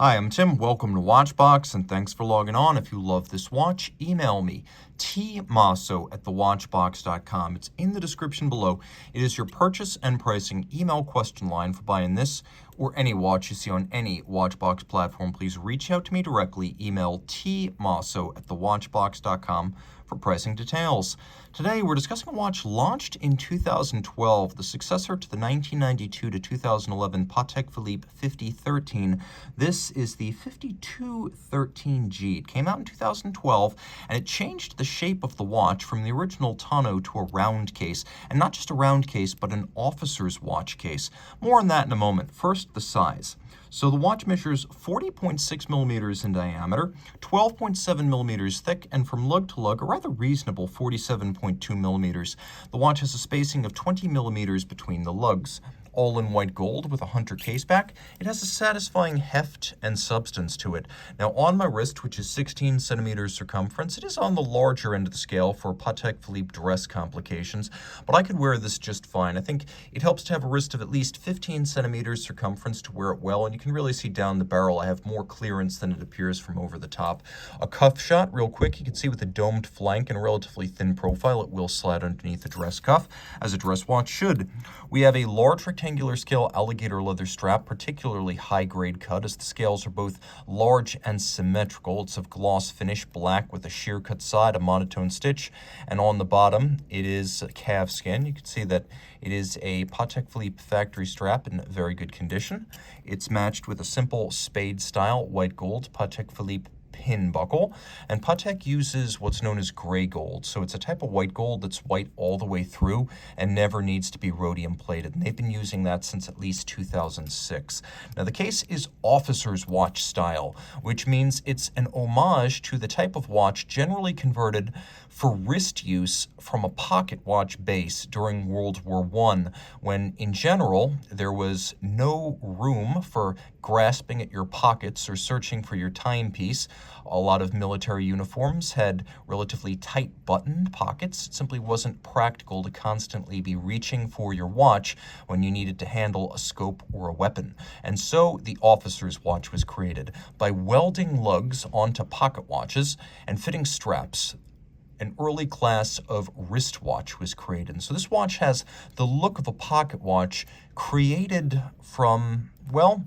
Hi, I'm Tim. Welcome to Watchbox, and thanks for logging on. If you love this watch, email me, tmosso@thewatchbox.com. It's in the description below. It is your purchase and pricing email question line for buying this or any watch you see on any Watchbox platform. Please reach out to me directly. Email tmosso@thewatchbox.com for pricing details. Today, we're discussing a watch launched in 2012, the successor to the 1992 to 2011 Patek Philippe 5013. This is the 5213G. It came out in 2012, and it changed the shape of the watch from the original tonneau to a round case, and not just a round case, but an officer's watch case. More on that in a moment. First, the size. So the watch measures 40.6 millimeters in diameter, 12.7 millimeters thick, and from lug to lug, a rather reasonable 47.2 millimeters. The watch has a spacing of 20 millimeters between the lugs. All in white gold with a hunter case back. It has a satisfying heft and substance to it. Now on my wrist, which is 16 centimeters circumference, it is on the larger end of the scale for Patek Philippe dress complications, but I could wear this just fine. I think it helps to have a wrist of at least 15 centimeters circumference to wear it well, and you can really see down the barrel I have more clearance than it appears from over the top. A cuff shot, real quick, you can see with a domed flank and a relatively thin profile, it will slide underneath the dress cuff, as a dress watch should. We have a large rectangular scale alligator leather strap, particularly high-grade cut, as the scales are both large and symmetrical. It's of gloss finish, black with a sheer cut side, a monotone stitch, and on the bottom it is calf skin. You can see that it is a Patek Philippe factory strap in very good condition. It's matched with a simple spade-style white gold Patek Philippe pin buckle, and Patek uses what's known as gray gold. So it's a type of white gold that's white all the way through and never needs to be rhodium plated, and they've been using that since at least 2006. Now the case is officer's watch style, which means it's an homage to the type of watch generally converted for wrist use from a pocket watch base during World War I, when in general there was no room for grasping at your pockets or searching for your timepiece. A lot of military uniforms had relatively tight buttoned pockets. It simply wasn't practical to constantly be reaching for your watch when you needed to handle a scope or a weapon. And so the officer's watch was created by welding lugs onto pocket watches and fitting straps. An early class of wristwatch was created. And so this watch has the look of a pocket watch created from, well,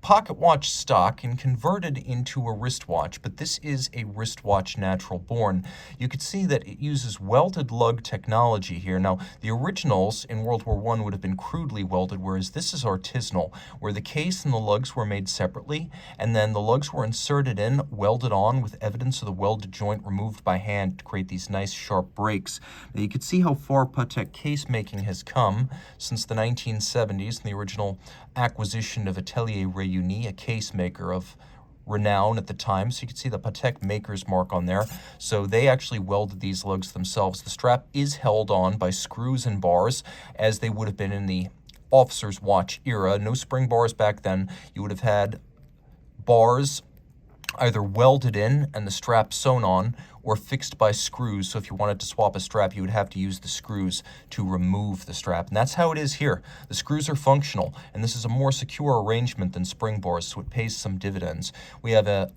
pocket watch stock and converted into a wristwatch, but this is a wristwatch natural born. You could see that it uses welded lug technology here. Now, the originals in World War I would have been crudely welded, whereas this is artisanal, where the case and the lugs were made separately, and then the lugs were inserted in, welded on with evidence of the welded joint removed by hand to create these nice sharp breaks. Now, you could see how far Patek case making has come since the 1970s and the original acquisition of Atelier Réuni, a case maker of renown at the time. So you can see the Patek maker's mark on there. So they actually welded these lugs themselves. The strap is held on by screws and bars, as they would have been in the officer's watch era. No spring bars back then. You would have had bars either welded in and the strap sewn on, or fixed by screws. So if you wanted to swap a strap, you would have to use the screws to remove the strap. And that's how it is here. The screws are functional, and this is a more secure arrangement than spring bars, so it pays some dividends. We have a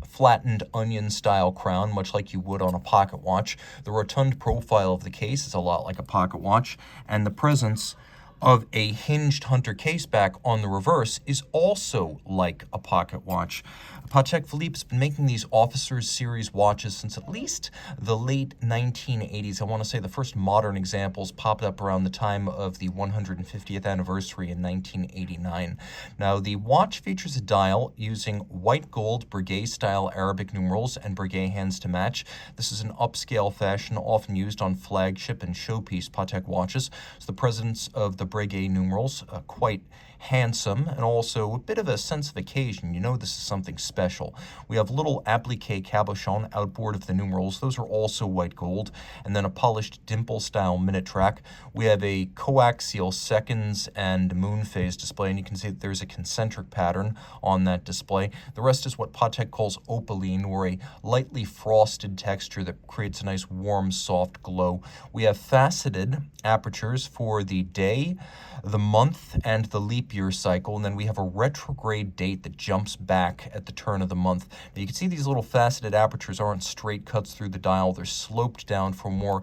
flattened onion style crown, much like you would on a pocket watch. The rotund profile of the case is a lot like a pocket watch, and the presence of a hinged hunter case back on the reverse is also like a pocket watch. Patek Philippe has been making these Officers Series watches since at least the late 1980s. I want to say the first modern examples popped up around the time of the 150th anniversary in 1989. Now, the watch features a dial using white gold Breguet-style Arabic numerals and Breguet hands to match. This is an upscale fashion often used on flagship and showpiece Patek watches. So the presence of the Breguet numerals, quite handsome, and also a bit of a sense of occasion. You know this is something special. We have little applique cabochon outboard of the numerals. Those are also white gold. And then a polished dimple-style minute track. We have a coaxial seconds and moon phase display, and you can see that there's a concentric pattern on that display. The rest is what Patek calls opaline, or a lightly frosted texture that creates a nice warm, soft glow. We have faceted apertures for the day, the month, and the leap leap year cycle, and then we have a retrograde date that jumps back at the turn of the month. Now you can see these little faceted apertures aren't straight cuts through the dial. They're sloped down for more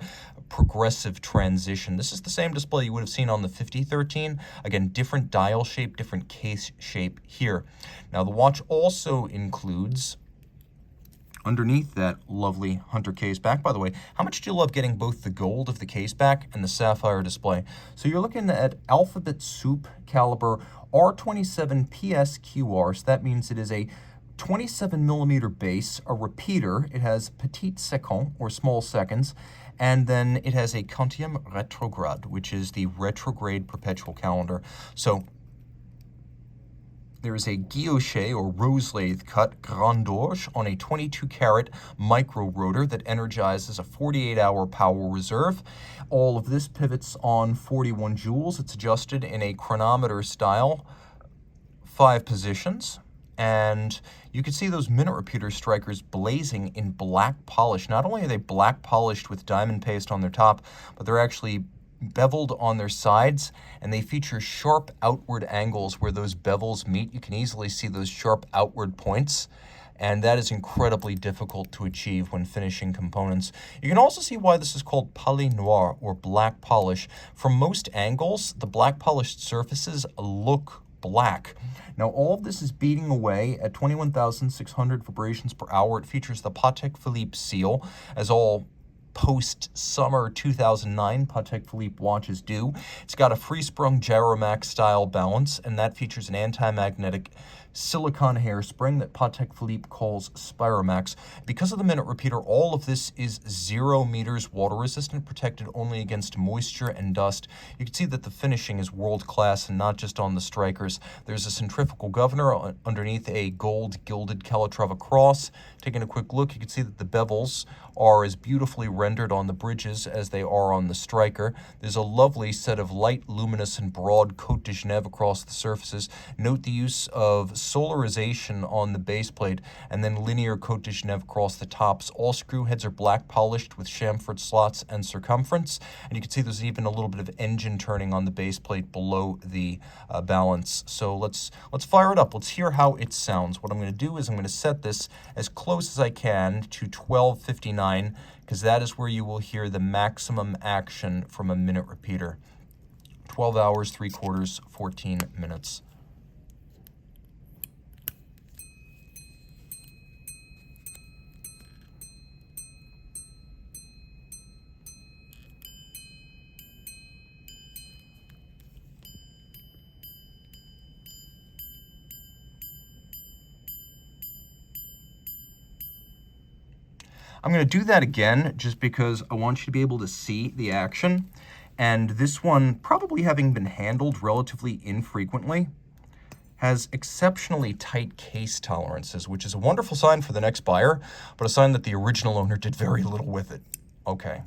progressive transition. This is the same display you would have seen on the 5013. Again, different dial shape, different case shape here. Now the watch also includes, underneath that lovely Hunter case back, by the way, how much do you love getting both the gold of the case back and the sapphire display? So you're looking at alphabet soup caliber R27 PSQR, so that means it is a 27 millimeter base, a repeater. It has petit seconds, or small seconds, and then it has a quantième retrograde, which is the retrograde perpetual calendar. So there is a guilloche or rose lathe cut Grand Orge on a 22-carat micro rotor that energizes a 48-hour power reserve. All of this pivots on 41 joules. It's adjusted in a chronometer style, 5 positions. And you can see those minute repeater strikers blazing in black polish. Not only are they black polished with diamond paste on their top, but they're actually beveled on their sides, and they feature sharp outward angles where those bevels meet. You can easily see those sharp outward points, and that is incredibly difficult to achieve when finishing components. You can also see why this is called pali noir, or black polish. From most angles, the black polished surfaces look black. Now all of this is beating away at 21,600 vibrations per hour. It features the Patek Philippe seal, as all post-summer 2009 Patek Philippe watches do. It's got a free-sprung Gyromax style balance, and that features an anti-magnetic silicone hairspring that Patek Philippe calls Spiromax. Because of the minute repeater, all of this is 0 meters water resistant, protected only against moisture and dust. You can see that the finishing is world-class and not just on the strikers. There's a centrifugal governor underneath a gold gilded Calatrava cross. Taking a quick look, you can see that the bevels are as beautifully rendered on the bridges as they are on the striker. There's a lovely set of light, luminous, and broad Côte de Genève across the surfaces. Note the use of solarization on the base plate, and then linear Côte de Genève across the tops. All screw heads are black polished with chamfered slots and circumference, and you can see there's even a little bit of engine turning on the base plate below the balance. So let's fire it up. Let's hear how it sounds. What I'm going to do is I'm going to set this as close as I can to 1259, because that is where you will hear the maximum action from a minute repeater. 12 hours, 3/4, 14 minutes. I'm going to do that again just because I want you to be able to see the action. And this one, probably having been handled relatively infrequently, has exceptionally tight case tolerances, which is a wonderful sign for the next buyer, but a sign that the original owner did very little with it. Okay.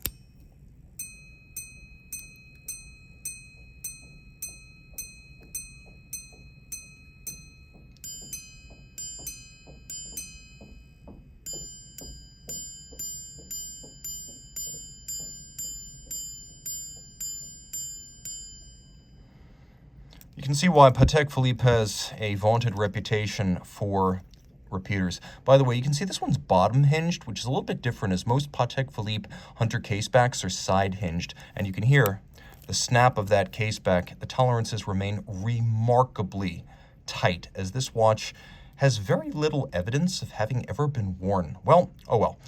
You can see why Patek Philippe has a vaunted reputation for repeaters. By the way, you can see this one's bottom hinged, which is a little bit different, as most Patek Philippe Hunter casebacks are side hinged, and you can hear the snap of that caseback. The tolerances remain remarkably tight, as this watch has very little evidence of having ever been worn. Well, oh well.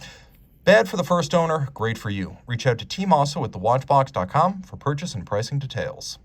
Bad for the first owner, great for you. Reach out to Team Mosso at thewatchbox.com for purchase and pricing details.